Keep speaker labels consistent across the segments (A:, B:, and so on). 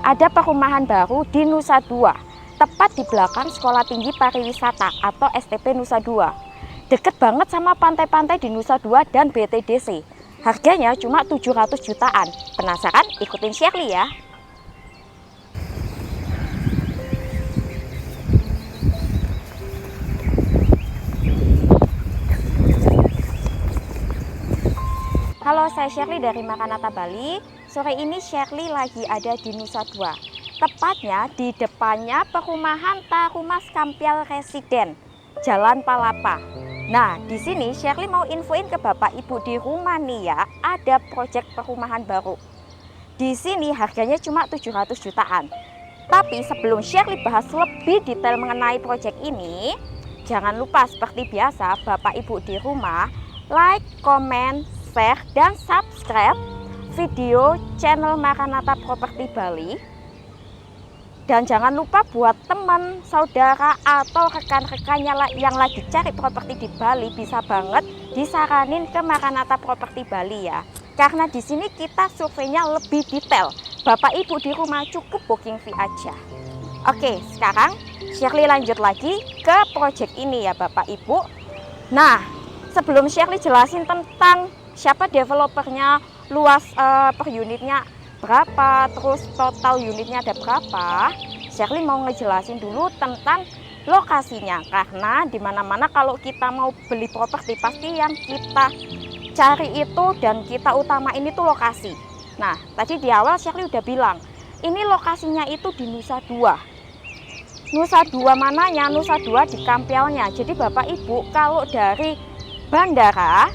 A: ada perumahan baru di Nusa Dua, tepat di belakang Sekolah Tinggi Pariwisata atau STP Nusa Dua. Deket banget sama pantai-pantai di Nusa Dua dan BTDC. Harganya cuma 700 jutaan. Penasaran? Ikutin Shirley ya. Halo, saya Shirley dari Makanata Bali. Sore ini Shirley lagi ada di Nusa Dua. Tepatnya di depannya perumahan Tarumas Kampial Residen, Jalan Palapa. Nah, di sini Shirley mau infoin ke Bapak Ibu di rumah nih ya, ada proyek perumahan baru. Di sini harganya cuma 700 jutaan. Tapi sebelum Shirley bahas lebih detail mengenai proyek ini, jangan lupa seperti biasa Bapak Ibu di rumah like, comment, share, dan subscribe video channel Makanata Properti Bali. Dan jangan lupa buat teman, saudara, atau rekan-rekannya yang lagi cari properti di Bali, bisa banget disaranin ke Makanata Properti Bali ya. Karena di sini kita surveinya lebih detail. Bapak Ibu di rumah cukup booking fee aja. Oke, sekarang Shirley lanjut lagi ke proyek ini ya Bapak Ibu. Nah, sebelum Shirley jelasin tentang siapa developernya, luas per unitnya berapa, terus total unitnya ada berapa, Shirley mau ngejelasin dulu tentang lokasinya. Karena dimana-mana kalau kita mau beli properti pasti yang kita cari itu dan kita utamain itu lokasi. Nah, tadi di awal Shirley udah bilang ini lokasinya itu di Nusa Dua. Nusa Dua mananya? Nusa Dua di Kampialnya. Jadi Bapak Ibu kalau dari bandara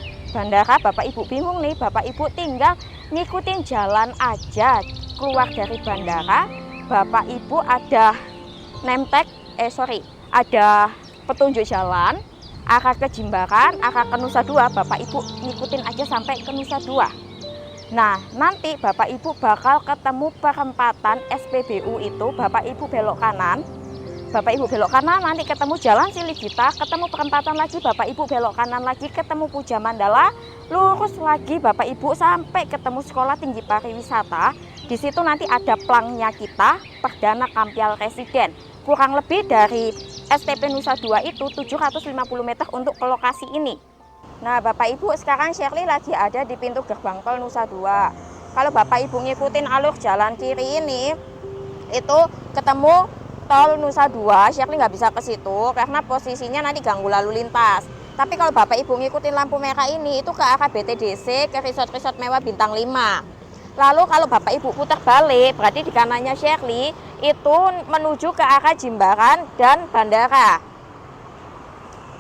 A: Bapak Ibu bingung nih, Bapak Ibu tinggal ngikutin jalan aja keluar dari bandara. Bapak Ibu ada ada petunjuk jalan arah ke Jimbaran, arah ke Nusa Dua. Bapak Ibu ngikutin aja sampai ke Nusa Dua. Nah, nanti Bapak Ibu bakal ketemu perempatan SPBU itu. Bapak Ibu belok kanan. Bapak Ibu belok kanan, nanti ketemu Jalan Siligita, ketemu perempatan lagi, Bapak Ibu belok kanan lagi, ketemu Puja Mandala, lurus lagi Bapak Ibu sampai ketemu Sekolah Tinggi Pariwisata. Di situ nanti ada plangnya kita, Perdana Kampial Residen. Kurang lebih dari STP Nusa Dua itu 750 meter untuk ke lokasi ini. Nah, Bapak Ibu, sekarang Shirley lagi ada di pintu gerbang tol Nusa Dua. Kalau Bapak Ibu ngikutin alur jalan kiri ini, itu ketemu tol Nusa Dua. Shirley nggak bisa ke situ karena posisinya nanti ganggu lalu lintas. Tapi kalau Bapak Ibu ngikutin lampu merah ini itu ke arah BTDC, ke resort-resort mewah bintang 5. Lalu kalau Bapak Ibu putar balik, berarti di kanannya Shirley itu menuju ke arah Jimbaran dan bandara.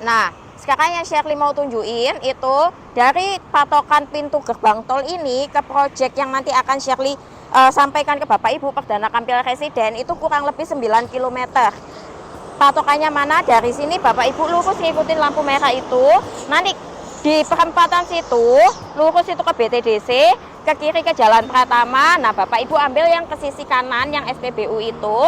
A: Nah, sekarang yang Shirley mau tunjukin itu dari patokan pintu gerbang tol ini ke proyek yang nanti akan Shirley sampaikan ke Bapak Ibu Perdana Kampial Residen itu kurang lebih 9 km. Patokannya mana? Dari sini Bapak Ibu lurus ngikutin lampu merah itu. Nanti di perempatan situ lurus itu ke BTDC, ke kiri ke Jalan Pratama. Nah, Bapak Ibu ambil yang ke sisi kanan yang SPBU itu,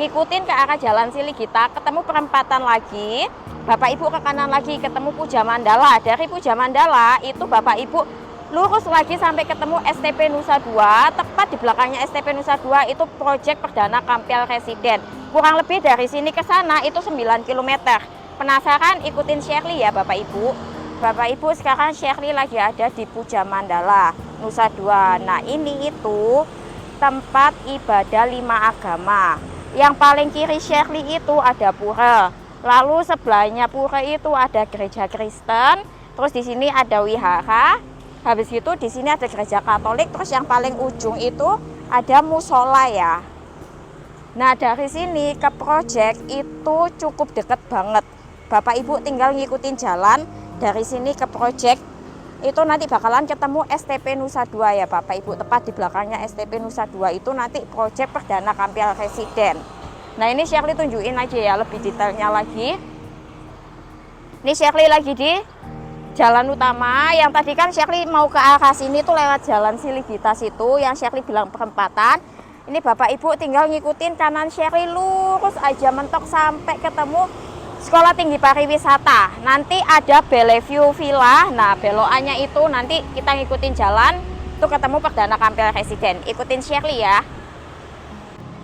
A: ngikutin ke arah Jalan Siligita, ketemu perempatan lagi. Bapak Ibu ke kanan lagi ketemu Puja Mandala. Dari Puja Mandala itu Bapak Ibu lurus lagi sampai ketemu STP Nusa Dua. Tepat di belakangnya STP Nusa Dua itu proyek Perdana Kampial Residen. Kurang lebih dari sini ke sana itu 9 km. Penasaran? Ikutin Shirley ya Bapak Ibu. Bapak Ibu, sekarang Shirley lagi ada di Puja Mandala, Nusa Dua. Nah, ini itu tempat ibadah 5 agama. Yang paling kiri Shirley itu ada pura. Lalu sebelahnya pura itu ada gereja Kristen. Terus di sini ada wihara. Habis itu di sini ada gereja Katolik, terus yang paling ujung itu ada musola ya. Nah, dari sini ke proyek itu cukup deket banget. Bapak Ibu tinggal ngikutin jalan dari sini ke proyek itu nanti bakalan ketemu STP Nusa Dua ya Bapak Ibu. Tepat di belakangnya STP Nusa Dua itu nanti proyek Perdana Kampial Residen. Nah, ini Shirley tunjukin aja ya lebih detailnya lagi. Ini Shirley lagi di jalan utama. Yang tadi kan Shirley mau ke arah sini tuh lewat Jalan Siligita situ yang Shirley bilang perempatan. Ini Bapak Ibu tinggal ngikutin kanan Shirley lurus aja mentok sampai ketemu Sekolah Tinggi Pariwisata. Nanti ada Bellevue Villa. Nah, belokannya itu nanti kita ngikutin jalan tuh ketemu Perdana Kampial Residen. Ikutin Shirley ya.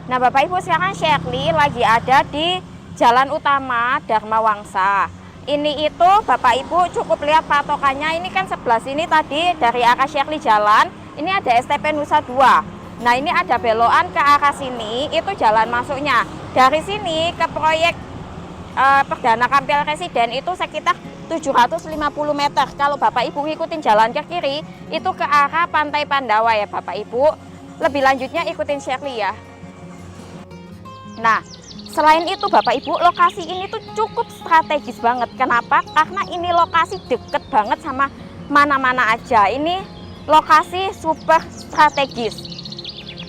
A: Nah, Bapak Ibu, sekarang Shirley lagi ada di Jalan Utama Dharma Wangsa. Ini itu Bapak Ibu cukup lihat patokannya, ini kan sebelah sini tadi dari arah Shirley jalan, ini ada STP Nusa 2. Nah, ini ada belokan ke arah sini, itu jalan masuknya. Dari sini ke proyek Perdana Kampiel Residen itu sekitar 750 meter. Kalau Bapak Ibu ngikutin jalan ke kiri, itu ke arah Pantai Pandawa ya Bapak Ibu. Lebih lanjutnya ikutin Shirley ya. Nah, selain itu Bapak Ibu, lokasi ini tuh cukup strategis banget. Kenapa? Karena ini lokasi deket banget sama mana-mana aja. Ini lokasi super strategis.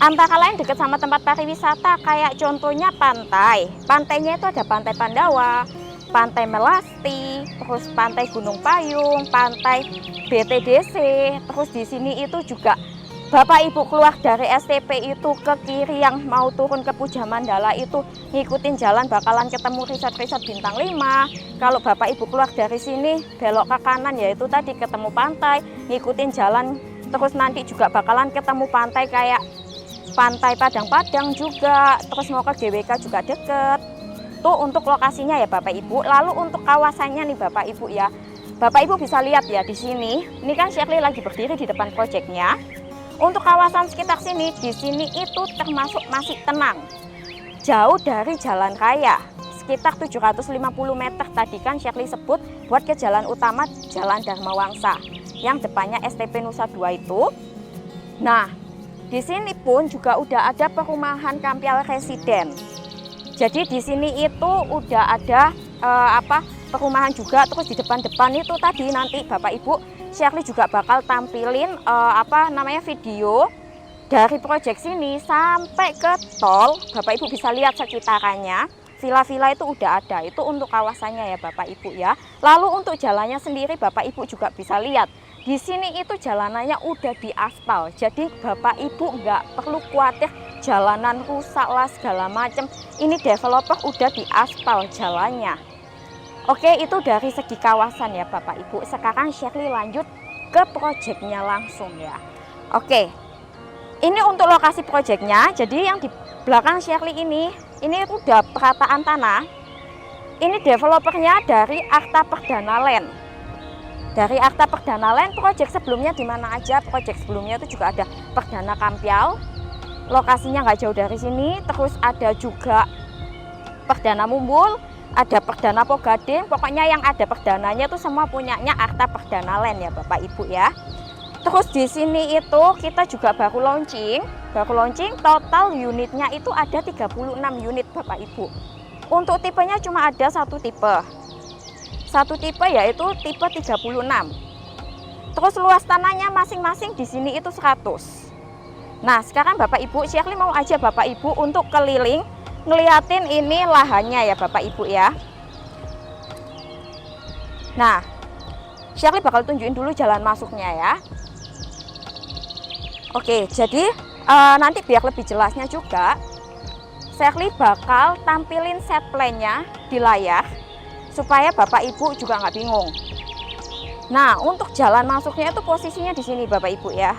A: Antara lain deket sama tempat pariwisata, kayak contohnya pantai. Pantainya itu ada Pantai Pandawa, Pantai Melasti, terus Pantai Gunung Payung, Pantai BTDC. Terus di sini itu juga Bapak Ibu keluar dari STP itu ke kiri yang mau turun ke Puja Mandala itu ngikutin jalan bakalan ketemu resort-resort bintang 5. Kalau Bapak Ibu keluar dari sini belok ke kanan yaitu tadi ketemu pantai, ngikutin jalan terus nanti juga bakalan ketemu pantai kayak Pantai Padang-Padang juga, terus mau ke GWK juga deket. Tuh untuk lokasinya ya Bapak Ibu. Lalu untuk kawasannya nih Bapak Ibu ya. Bapak Ibu bisa lihat ya di sini. Ini kan Shirley lagi berdiri di depan proyeknya. Untuk kawasan sekitar sini, di sini itu termasuk masih tenang. Jauh dari jalan raya, sekitar 750 meter tadi kan Shirley sebut buat ke jalan utama Jalan Dharma Wangsa yang depannya STP Nusa 2 itu. Nah, di sini pun juga udah ada perumahan Kampiel Residen. Jadi di sini itu udah ada perumahan juga. Terus di depan-depan itu tadi nanti Bapak Ibu Shirley juga bakal tampilin video dari proyek sini sampai ke tol. Bapak Ibu bisa lihat sekitarannya. Villa-villa itu udah ada. Itu untuk kawasannya ya Bapak Ibu ya. Lalu untuk jalannya sendiri Bapak Ibu juga bisa lihat. Di sini itu jalanannya udah diaspal. Jadi Bapak Ibu nggak perlu khawatir jalanan rusak lah segala macam. Ini developer udah diaspal jalannya. Oke, itu dari segi kawasan ya Bapak Ibu. Sekarang Shirley lanjut ke proyeknya langsung ya. Oke, ini untuk lokasi proyeknya. Jadi yang di belakang Shirley ini udah perataan tanah. Ini developernya dari Arta Perdana Land. Dari Arta Perdana Land, proyek sebelumnya di mana aja? Proyek sebelumnya itu juga ada Perdana Kampiel. Lokasinya nggak jauh dari sini. Terus ada juga Perdana Mumbul, ada Perdana Pogading. Pokoknya yang ada perdananya itu semua punyanya Arta Perdana Land ya Bapak Ibu ya. Terus di sini itu kita juga baru launching total unitnya itu ada 36 unit Bapak Ibu. Untuk tipenya cuma ada satu tipe yaitu tipe 36. Terus luas tanahnya masing-masing di sini itu 100. Nah sekarang Bapak Ibu, Shirley mau aja Bapak Ibu untuk keliling ngeliatin ini lahannya ya Bapak Ibu ya. Nah Shirley bakal tunjukin dulu jalan masuknya ya. Oke, jadi nanti biar lebih jelasnya juga Shirley bakal tampilin set plan-nya di layar supaya Bapak Ibu juga nggak bingung. Nah, untuk jalan masuknya itu posisinya di sini Bapak Ibu ya.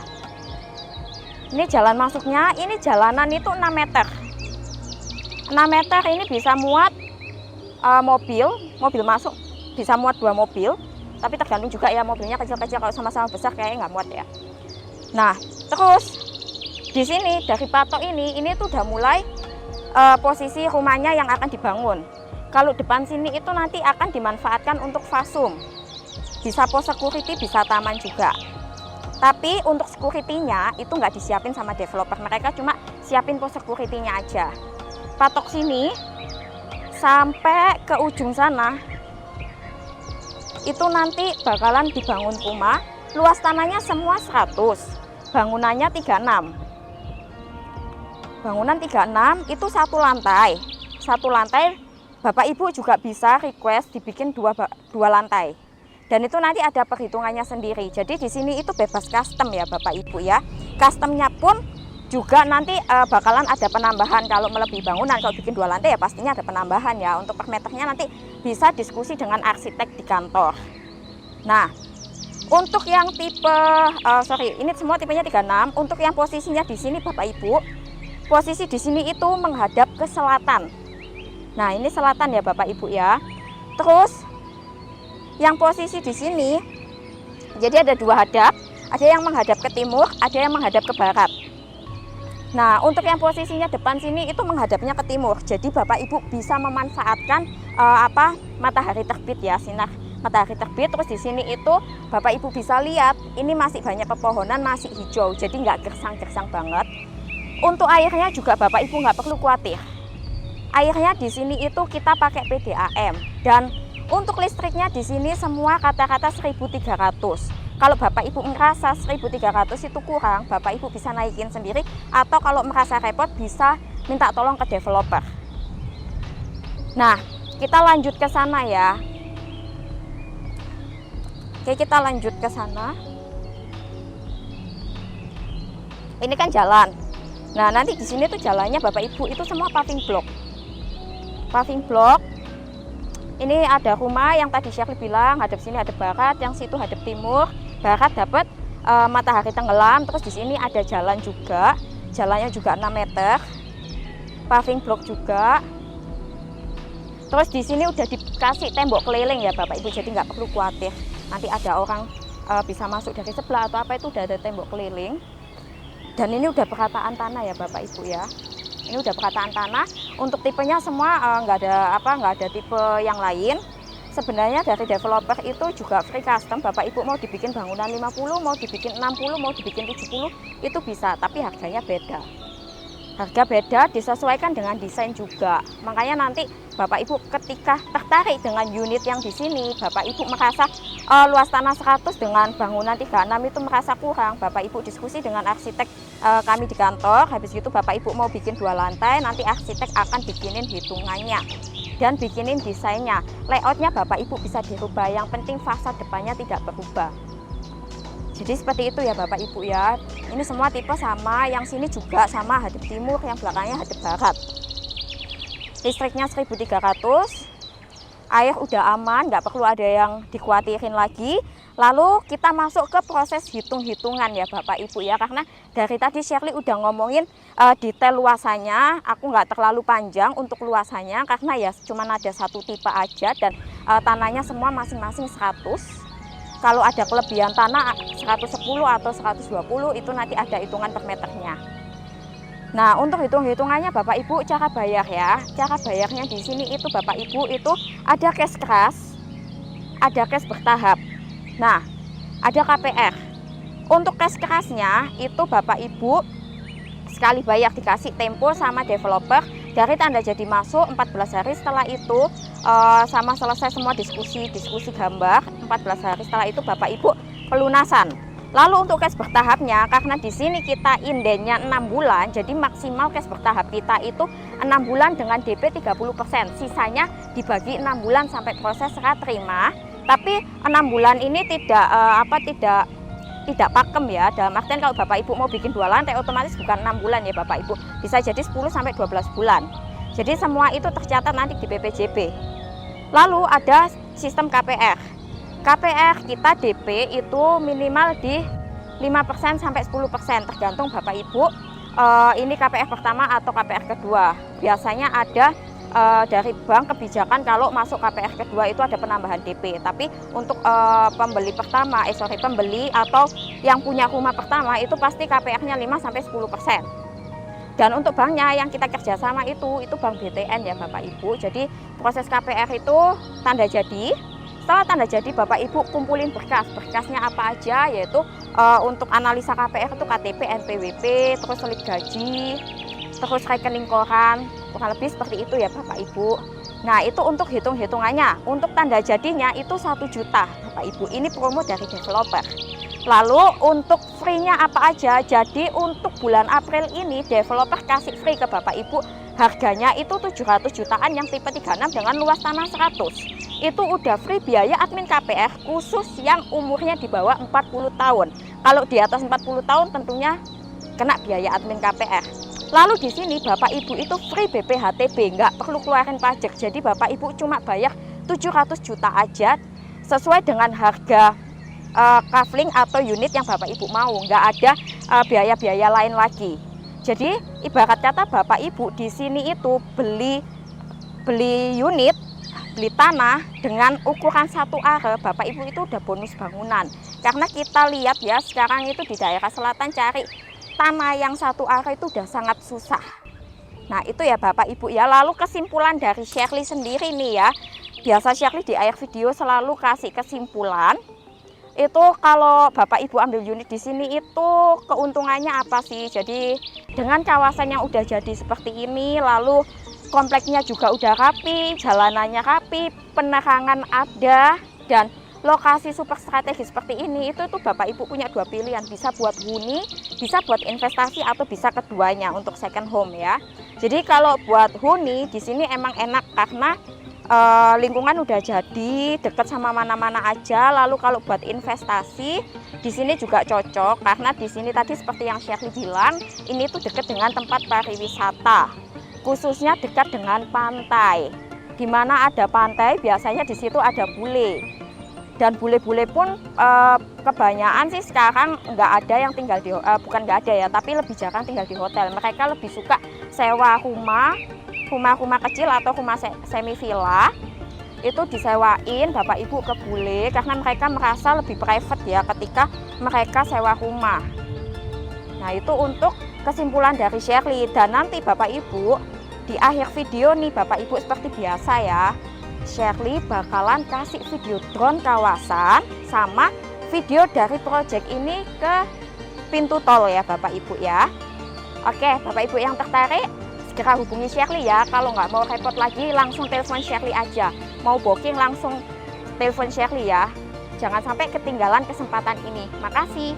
A: Ini jalan masuknya, ini jalanan itu 6 meter. 6 meter ini bisa muat mobil masuk, bisa muat 2 mobil. Tapi tergantung juga ya mobilnya kecil-kecil, kalau sama-sama besar kayaknya nggak muat ya. Nah, terus di sini dari patok ini tuh udah mulai posisi rumahnya yang akan dibangun. Kalau depan sini itu nanti akan dimanfaatkan untuk fasum. Bisa pos security, bisa taman juga. Tapi untuk security-nya itu nggak disiapin sama developer. Mereka cuma siapin pos security-nya aja. Patok sini sampai ke ujung sana itu nanti bakalan dibangun rumah. Luas tanahnya semua 100. Bangunannya 36. Bangunan 36 itu satu lantai. Satu lantai Bapak Ibu juga bisa request dibikin dua lantai. Dan itu nanti ada perhitungannya sendiri. Jadi di sini itu bebas custom ya Bapak Ibu ya. Customnya pun juga nanti bakalan ada penambahan kalau melebihi bangunan. Kalau bikin 2 lantai ya pastinya ada penambahan ya. Untuk per meternya nanti bisa diskusi dengan arsitek di kantor. Nah, untuk yang tipe ini semua tipenya 36. Untuk yang posisinya di sini Bapak Ibu, posisi di sini itu menghadap ke selatan. Nah, ini selatan ya Bapak Ibu ya. Terus yang posisi di sini, jadi ada dua hadap, ada yang menghadap ke timur, ada yang menghadap ke barat. Nah, untuk yang posisinya depan sini itu menghadapnya ke timur. Jadi Bapak Ibu bisa memanfaatkan matahari terbit ya, sinar matahari terbit. Terus di sini itu Bapak Ibu bisa lihat ini masih banyak pepohonan, masih hijau. Jadi nggak gersang-gersang banget. Untuk airnya juga Bapak Ibu nggak perlu khawatir. Airnya di sini itu kita pakai PDAM, dan untuk listriknya di sini semua kata-kata 1.300. Kalau Bapak Ibu merasa 1.300 itu kurang, Bapak Ibu bisa naikin sendiri, atau kalau merasa repot bisa minta tolong ke developer. Nah, kita lanjut ke sana ya. Oke, kita lanjut ke sana. Ini kan jalan. Nah, nanti di sini tuh jalannya Bapak Ibu itu semua paving block. Paving block. Ini ada rumah yang tadi Syekh bilang hadap sini hadap barat, yang situ hadap timur. Barat dapat matahari tenggelam. Terus di sini ada jalan juga, jalannya juga 6 meter, paving block juga. Terus di sini udah dikasih tembok keliling ya Bapak Ibu, jadi nggak perlu khawatir nanti ada orang bisa masuk dari sebelah atau apa, itu udah ada tembok keliling. Dan ini udah perataan tanah ya Bapak Ibu ya. Ini udah perataan tanah. Untuk tipenya semua nggak ada tipe yang lain. Sebenarnya dari developer itu juga free custom. Bapak Ibu mau dibikin bangunan 50, mau dibikin 60, mau dibikin 70, itu bisa, tapi harganya beda. Harga beda disesuaikan dengan desain juga. Makanya nanti Bapak Ibu ketika tertarik dengan unit yang di sini, Bapak Ibu merasa luas tanah 100 dengan bangunan 36 itu merasa kurang, Bapak Ibu diskusi dengan arsitek kami di kantor. Habis itu Bapak Ibu mau bikin 2 lantai, nanti arsitek akan bikinin hitungannya dan bikinin desainnya. Layoutnya Bapak Ibu bisa dirubah, yang penting fasad depannya tidak berubah. Jadi seperti itu ya Bapak Ibu ya. Ini semua tipe sama, yang sini juga sama hadap timur, yang belakangnya hadap barat. Listriknya 1.300, air udah aman, nggak perlu ada yang dikhawatirin lagi. Lalu kita masuk ke proses hitung-hitungan ya Bapak Ibu ya, karena dari tadi Shirley udah ngomongin detail luasannya. Aku nggak terlalu panjang untuk luasannya karena ya cuma ada satu tipe aja, dan tanahnya semua masing-masing 100. Kalau ada kelebihan tanah 110 atau 120 itu nanti ada hitungan per meternya. Nah, untuk hitung-hitungannya Bapak Ibu cara bayar ya. Cara bayarnya di sini itu Bapak Ibu itu ada cash keras, ada cash bertahap. Nah, ada KPR. Untuk cash kerasnya itu Bapak Ibu sekali bayar dikasih tempo sama developer dari tanda jadi masuk 14 hari. Setelah itu sama selesai semua diskusi gambar, 14 hari setelah itu Bapak Ibu pelunasan. Lalu untuk cash bertahapnya, karena di sini kita indennya 6 bulan, jadi maksimal cash bertahap kita itu 6 bulan dengan DP 30%. Sisanya dibagi 6 bulan sampai proses serah terima. Tapi 6 bulan ini tidak pakem ya. Dalam artian kalau Bapak Ibu mau bikin 2 lantai otomatis bukan 6 bulan ya Bapak Ibu. Bisa jadi 10 sampai 12 bulan. Jadi semua itu tercatat nanti di BPJB. Lalu ada sistem KPR. KPR kita DP itu minimal di 5% sampai 10%, tergantung Bapak Ibu ini KPR pertama atau KPR kedua. Biasanya ada dari bank kebijakan kalau masuk KPR kedua itu ada penambahan DP. Tapi untuk pembeli atau yang punya rumah pertama itu pasti KPR-nya 5 sampai 10%. Dan untuk banknya yang kita kerjasama itu bank BTN ya Bapak Ibu. Jadi proses KPR itu tanda jadi. Setelah tanda jadi Bapak Ibu kumpulin berkasnya apa aja, yaitu untuk analisa KPR itu KTP, NPWP, terus slip gaji, terus rekening koran, kurang lebih seperti itu ya Bapak Ibu. Nah itu untuk hitung-hitungannya. Untuk tanda jadinya itu 1 juta Bapak Ibu, ini promo dari developer. Lalu untuk free-nya apa aja, jadi untuk bulan April ini developer kasih free ke Bapak Ibu, harganya itu 700 jutaan yang tipe 36 dengan luas tanah 100. Itu udah free biaya admin KPR khusus yang umurnya di bawah 40 tahun. Kalau di atas 40 tahun tentunya kena biaya admin KPR. Lalu di sini Bapak Ibu itu free BPHTB, nggak perlu keluarin pajak. Jadi Bapak Ibu cuma bayar 700 juta aja sesuai dengan harga kafling atau unit yang Bapak Ibu mau. Nggak ada biaya-biaya lain lagi. Jadi ibarat kata Bapak Ibu di sini itu beli unit, beli tanah dengan ukuran 1 are, Bapak Ibu itu udah bonus bangunan. Karena kita lihat ya sekarang itu di daerah selatan cari tanah yang 1 are itu udah sangat susah. Nah itu ya Bapak Ibu ya. Lalu kesimpulan dari Shirley sendiri nih ya. Biasa Shirley di akhir video selalu kasih kesimpulan. Itu kalau Bapak Ibu ambil unit di sini itu keuntungannya apa sih? Jadi dengan kawasan yang udah jadi seperti ini, lalu kompleknya juga udah rapi, jalanannya rapi, penerangan ada, dan lokasi super strategis seperti ini, itu tuh Bapak Ibu punya 2 pilihan, bisa buat huni, bisa buat investasi, atau bisa keduanya untuk second home ya. Jadi kalau buat huni di sini emang enak karena lingkungan udah jadi, dekat sama mana-mana aja. Lalu kalau buat investasi di sini juga cocok karena di sini tadi seperti yang Shirley bilang, ini tuh dekat dengan tempat pariwisata, khususnya dekat dengan pantai. Di mana ada pantai biasanya di situ ada bule, dan bule-bule pun kebanyakan sih sekarang nggak ada yang tinggal di bukan nggak ada ya, tapi lebih jarang tinggal di hotel. Mereka lebih suka sewa rumah kecil atau rumah semi villa, itu disewain Bapak Ibu ke bule karena mereka merasa lebih private ya ketika mereka sewa rumah. Nah itu untuk kesimpulan dari Shirley. Dan nanti Bapak Ibu di akhir video nih Bapak Ibu seperti biasa ya, Shirley bakalan kasih video drone kawasan sama video dari proyek ini ke pintu tol ya Bapak Ibu ya. Oke Bapak Ibu yang tertarik segera hubungi Shirley ya. Kalau nggak mau repot lagi langsung telepon Shirley aja. Mau booking langsung telepon Shirley ya. Jangan sampai ketinggalan kesempatan ini. Makasih.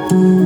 B: Thank you.